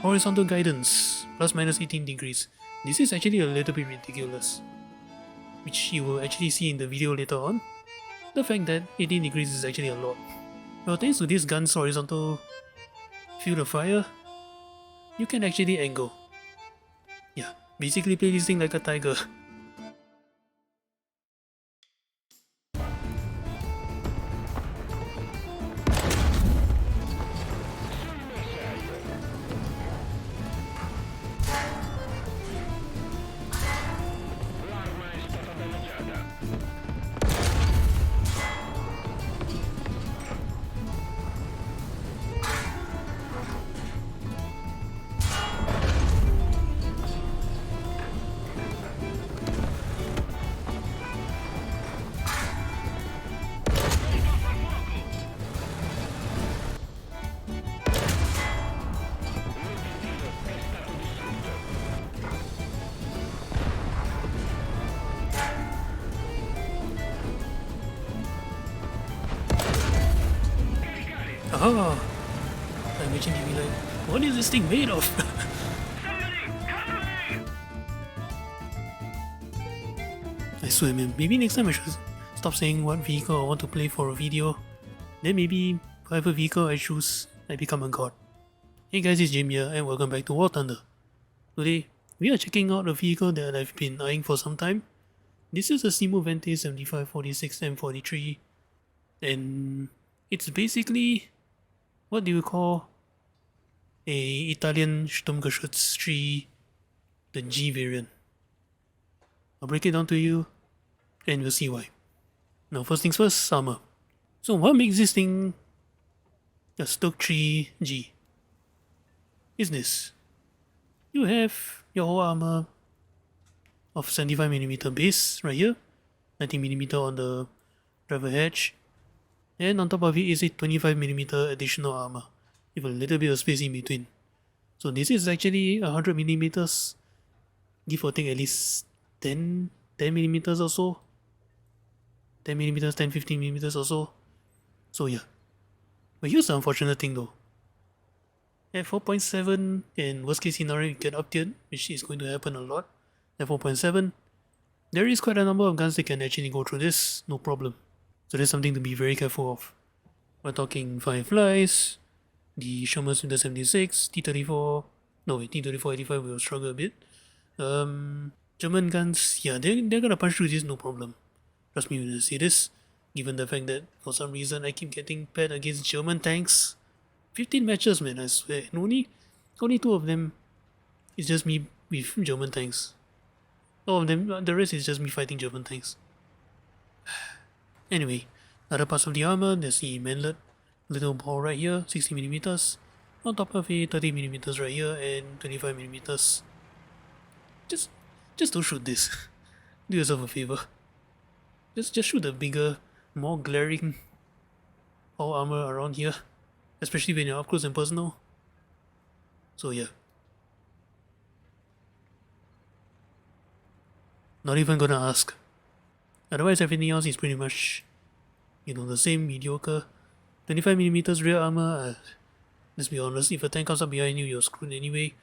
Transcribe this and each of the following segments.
horizontal guidance, plus minus 18 degrees. This is actually a little bit ridiculous, which you will actually see in the video later on. The fact that 18 degrees is actually a lot. Well, thanks to this gun's horizontal field of fire, you can actually angle. Yeah, basically play this thing like a tiger. Aha! I imagine you'd be like, what is this thing made of? I swear man, maybe next time I should stop saying what vehicle I want to play for a video. Then maybe whatever vehicle I choose, I become a god. Hey guys, it's Jim here and welcome back to War Thunder. Today, we are checking out a vehicle that I've been eyeing for some time. This is a Semovente 7546 M43 and it's basically what do you call a Italian Sturmgeschütz 3, the G variant. I'll break it down to you and we'll see why. Now first things first, armor. So what makes this thing a StuG 3G is this. You have your whole armor of 75mm base right here, 90mm on the driver hatch, and on top of it is a 25mm additional armor with a little bit of space in between. So this is actually 100mm, give or take at least 10mm or so. 10mm, 10-15mm or so. So yeah. But here's the unfortunate thing though. At 4.7, and worst case scenario you get uptiered, which is going to happen a lot. At 4.7, there is quite a number of guns that can actually go through this, no problem. So that's something to be very careful of. We're talking Fireflies, the Shermans with the 76, T-34, no wait, T-34-85 will struggle a bit. German guns, yeah, they're gonna punch through this no problem. Trust me when I say this, given the fact that for some reason I keep getting paired against German tanks. 15 matches man, I swear, and only 2 of them is just me with German tanks. All of them, the rest is just me fighting German tanks. Anyway, other parts of the armor, there's the manlet, little ball right here, 60mm, on top of it 30mm right here and 25mm. Just don't shoot this. Do yourself a favor. Just shoot a bigger, more glaring all armor around here, especially when you're up close and personal. So yeah. Not even gonna ask. Otherwise everything else is pretty much, the same, mediocre. 25mm rear armor, let's be honest, if a tank comes up behind you, you're screwed anyway.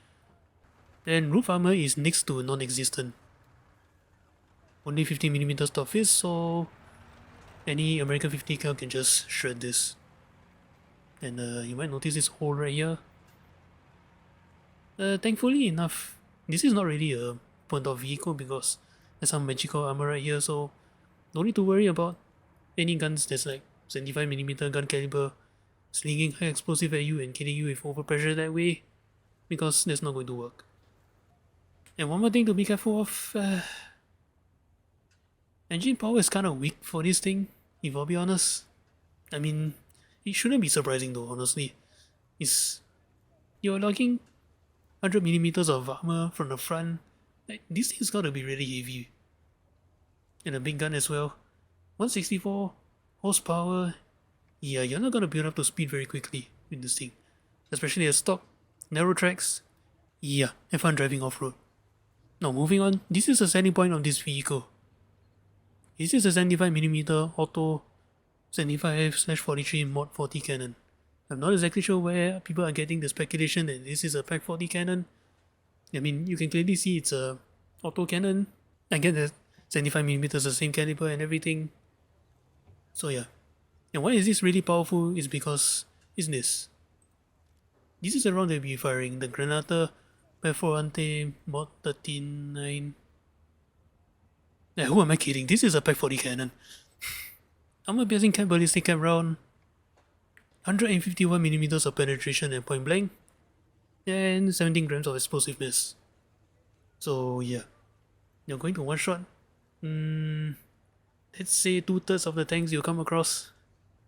And roof armor is next to non-existent. Only 50mm top fist, so any American 50 cal can just shred this. And you might notice this hole right here. Thankfully enough, this is not really a point of vehicle because there's some magical armor right here, so don't need to worry about any guns that's like 75mm gun caliber slinging high explosive at you and killing you with overpressure that way, because that's not going to work. And one more thing to be careful of, engine power is kind of weak for this thing, if I'll be honest. I mean, it shouldn't be surprising though, honestly. You're logging 100mm of armor from the front. Like, this thing's gotta be really heavy. And a big gun as well. 164 horsepower. Yeah, you're not gonna build up to speed very quickly with this thing. Especially at stock, narrow tracks. Yeah, have fun driving off-road. Now moving on, this is the selling point of this vehicle. This is a 75mm auto 75/43 mod 40 cannon. I'm not exactly sure where people are getting the speculation that this is a PaK40 cannon. I mean, you can clearly see it's a auto cannon. I get that 75mm is the same caliber and everything. So yeah. And why is this really powerful is because, isn't this? This is the round they'll be firing, the Granata Perforante Mod 39. Yeah, who am I kidding? This is a PaK40 cannon. Armor piercing cap ballistic cap round, 151mm of penetration and point blank, and 17 grams of explosiveness. So yeah, you're going to one shot. Let's say 2/3 of the tanks you come across.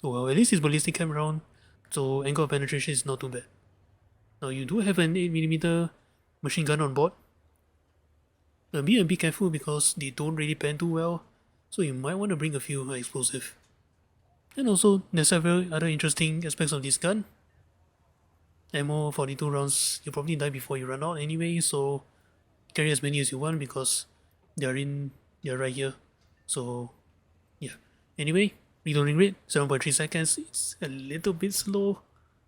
Oh, well, at least it's ballistic cap round, so angle of penetration is not too bad. Now you do have an 8mm machine gun on board. Be a bit careful because they don't really pan too well, so you might want to bring a few explosive. And also, there's several other interesting aspects of this gun. Ammo, 42 rounds, you'll probably die before you run out anyway, so carry as many as you want because they're right here. So yeah. Anyway, reloading rate 7.3 seconds. It's a little bit slow,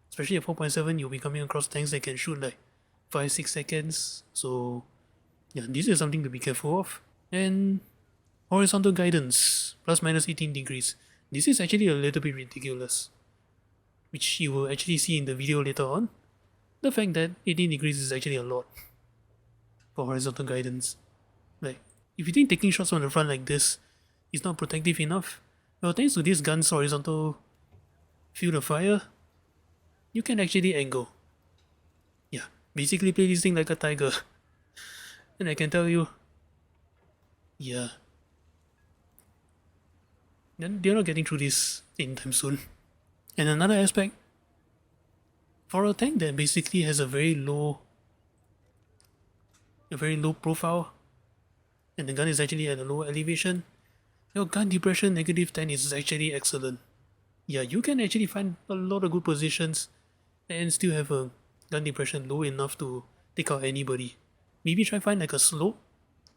especially at 4.7. You'll be coming across tanks that can shoot like 5-6 seconds. So yeah, this is something to be careful of. And horizontal guidance plus minus 18 degrees. This is actually a little bit ridiculous, which you will actually see in the video later on. The fact that 18 degrees is actually a lot for horizontal guidance. Like, if you think taking shots from the front like this is not protective enough, well, thanks to this gun's horizontal field of fire, you can actually angle. Yeah, basically play this thing like a tiger. And I can tell you, yeah, they're not getting through this anytime soon. And another aspect, for a tank that basically has a very low profile, and the gun is actually at a low elevation, your gun depression -10 is actually excellent. Yeah, you can actually find a lot of good positions and still have a gun depression low enough to take out anybody. Maybe try find like a slope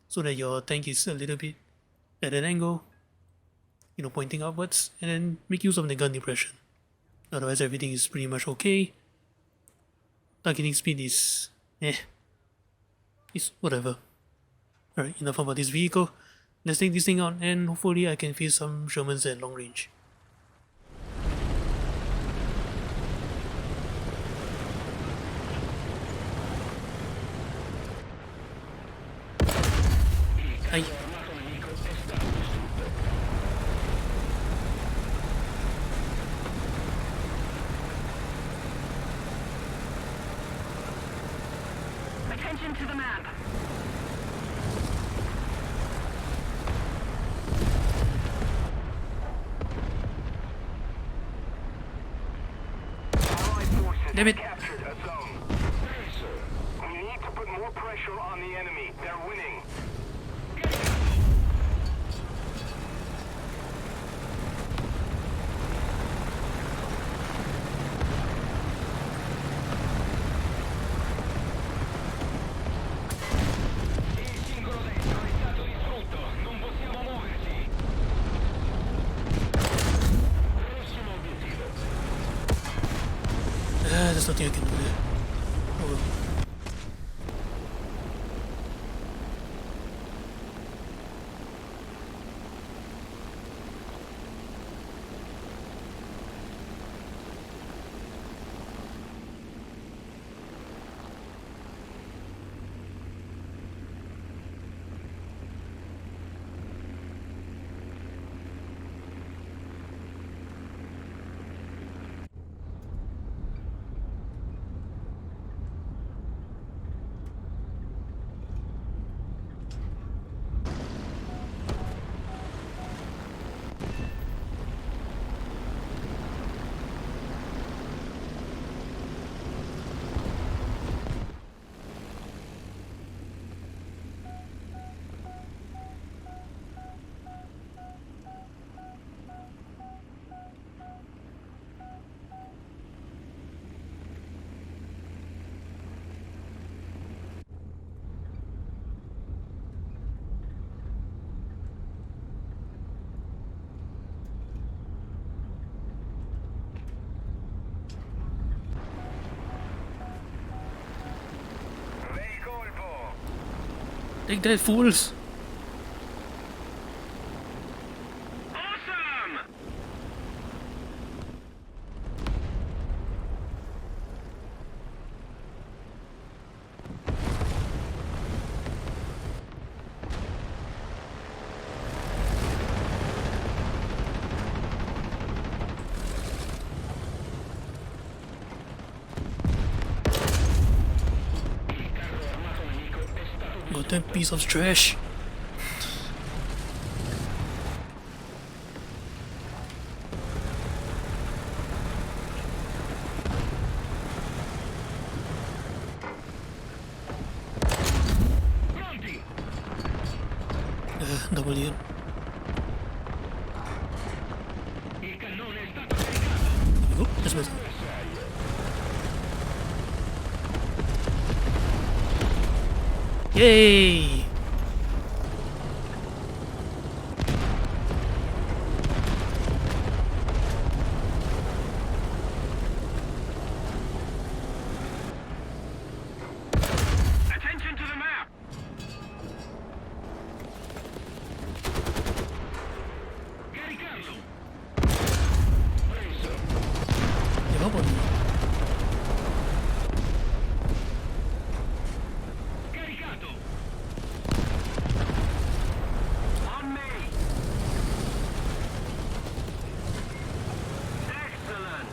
so that your tank is a little bit at an angle, pointing upwards, and then make use of the gun depression. Otherwise, everything is pretty much okay. Targeting speed is it's whatever. Alright, enough about this vehicle. Let's take this thing out and hopefully I can face some Shermans at long range. Ay. Attention to the map. Damn it. Captured a zone. We need to put more pressure on the enemy. They're winning. There's nothing I can do there. Oh well. Take that, fools! Awesome! Goddamn piece of trash. Pronti! Double hit. Il cannone è stato caricato! There we go. That's better. Yay! Attention to the map! Caricarlo! Preso! Give up on me. Caricato! On me! Excellent!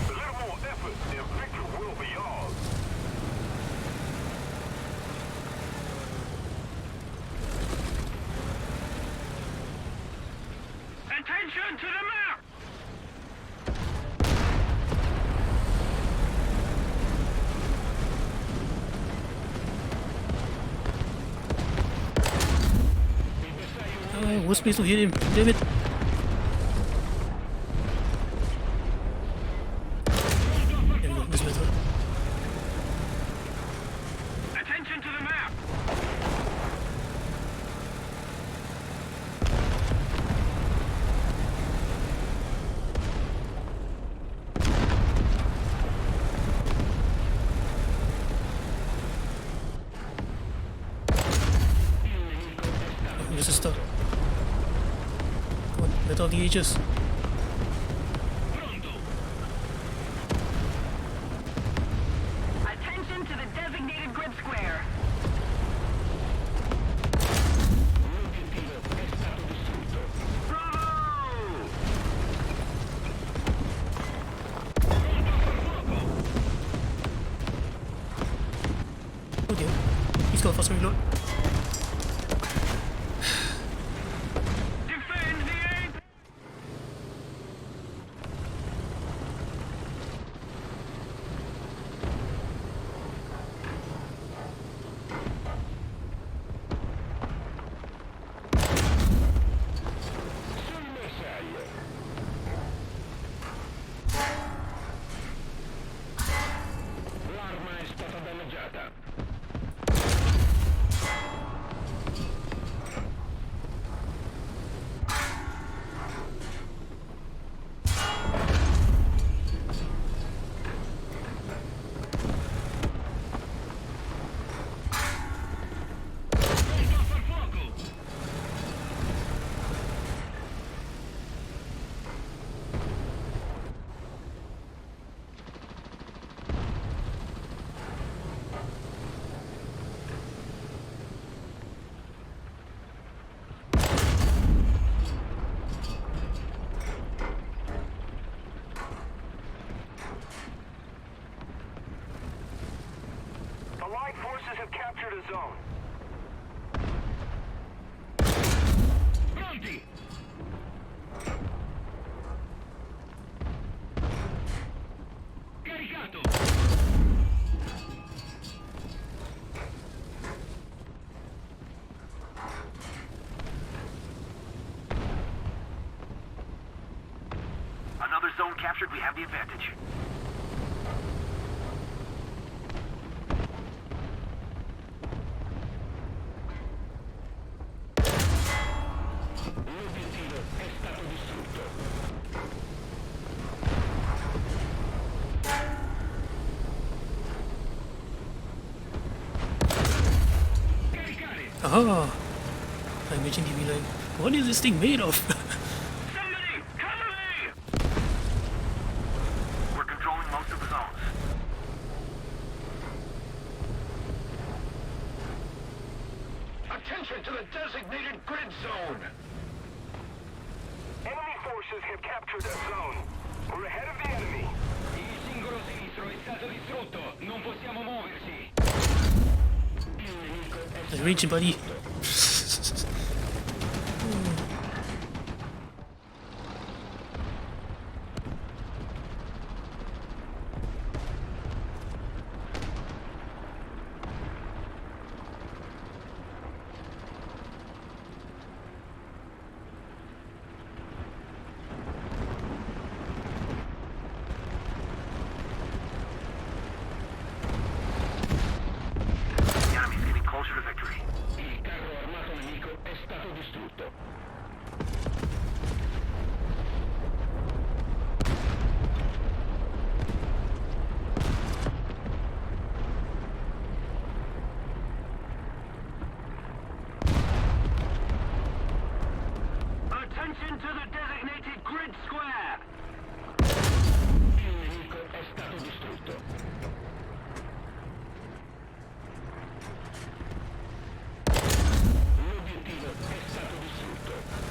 A little more effort and victory will be yours. Attention to the map! What space to hit him? Damn it! There we go. That's better. Attention to the map! Oh, this is stuck. Come on, let out the ages. Pronto! Attention to the designated grid square. L'obiettivo è stato distrutto. Bravo! Pronto a far fuoco! Okay. He's got faster reload. Defend the ape! Sul bersaglio! L'arma è stata danneggiata. Pronto a far fuoco! The Allied forces have captured a zone. Pronti! Caricato! Another zone captured, we have the advantage. L'obiettivo è stato distrutto. Aha! I imagine he'd be like, what is this thing made of? Somebody, cover me! We're controlling most of the zones. Attention to the designated grid zone! Enemy forces have captured a zone. We're ahead of the enemy. Il singolo sinistro è stato distrutto. Non possiamo muoversi. I'm reaching, buddy. The enemy's getting closer to victory. Il carro armato nemico è stato distrutto. Attention to the designated grid square! Il nemico è stato distrutto. L'obiettivo è stato distrutto.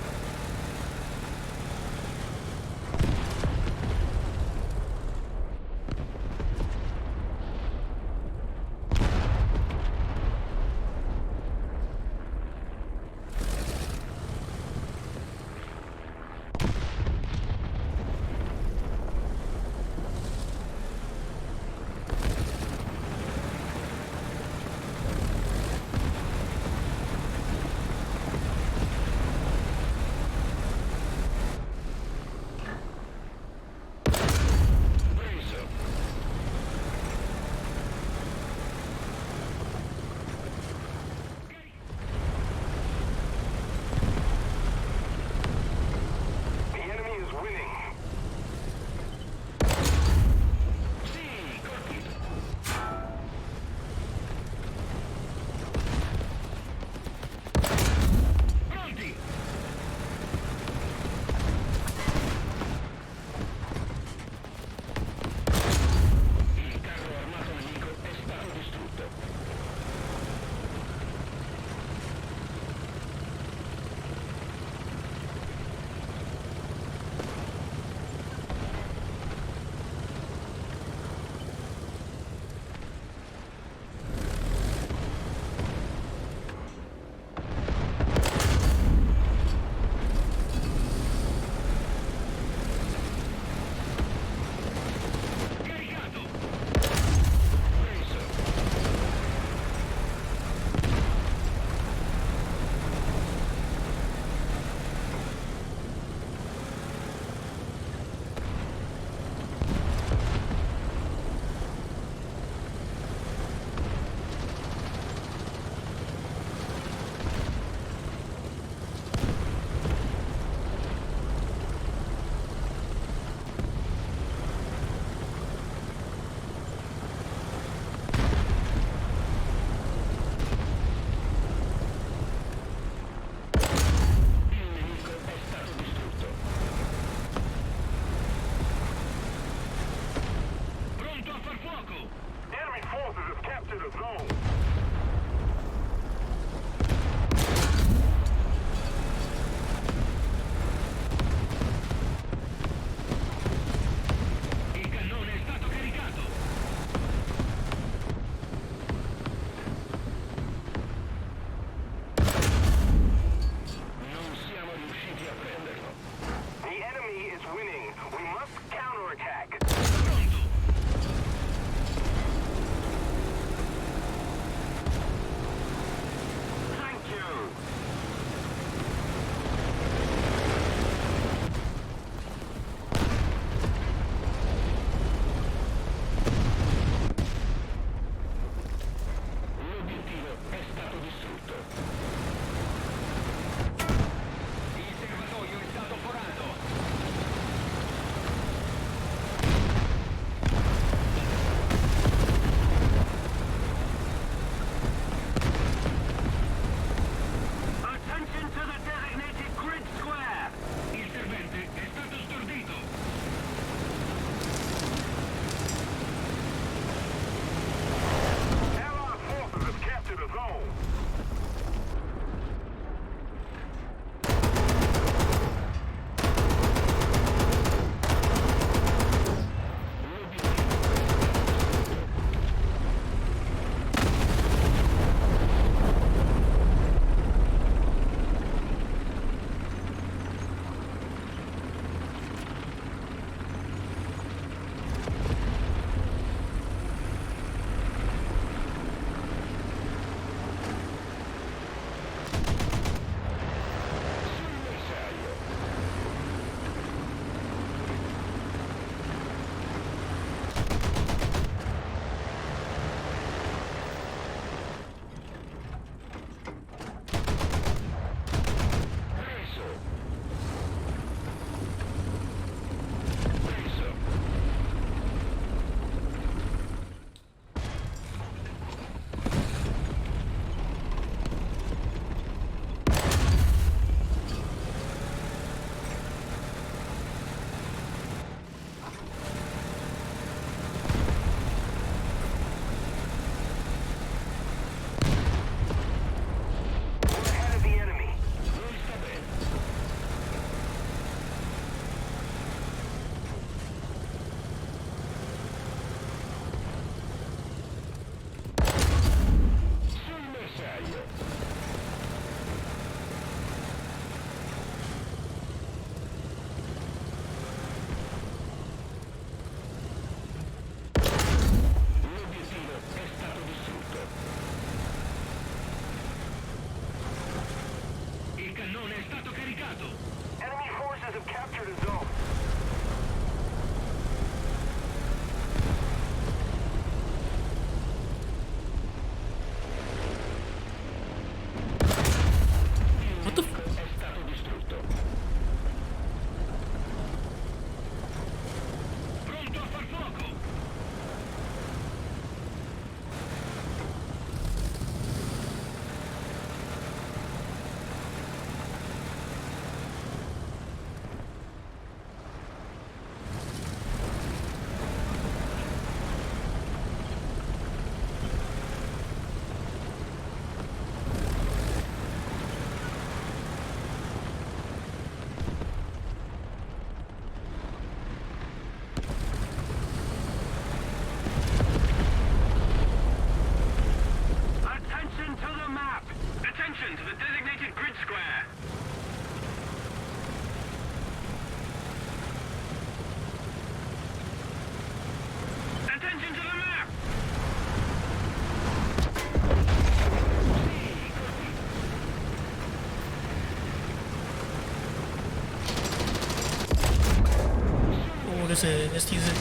use it. Let's use it.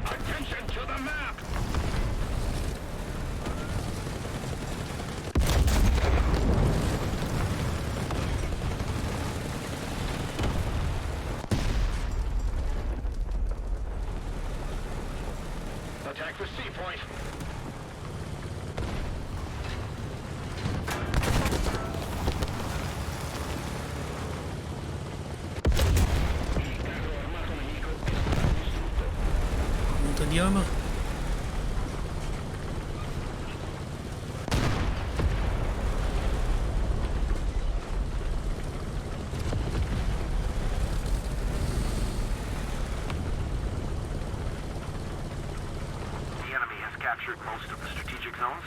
Attention to the map! Attack the C point. Il carro armato nemico è stato distrutto. Aumento di arma. The enemy has captured most of the strategic zones.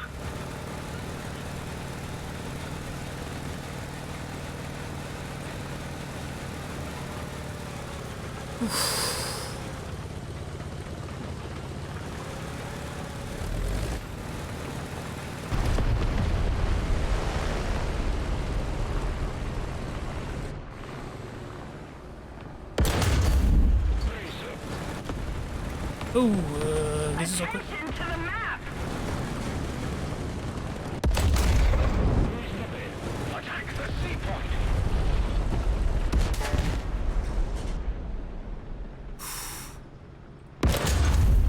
Oh, this is awkward. Attention to the map! Attack the C point.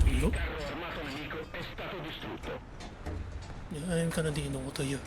Il Nope. carro armato nemico è stato distrutto. Yeah, I'm kinda deep in the water here.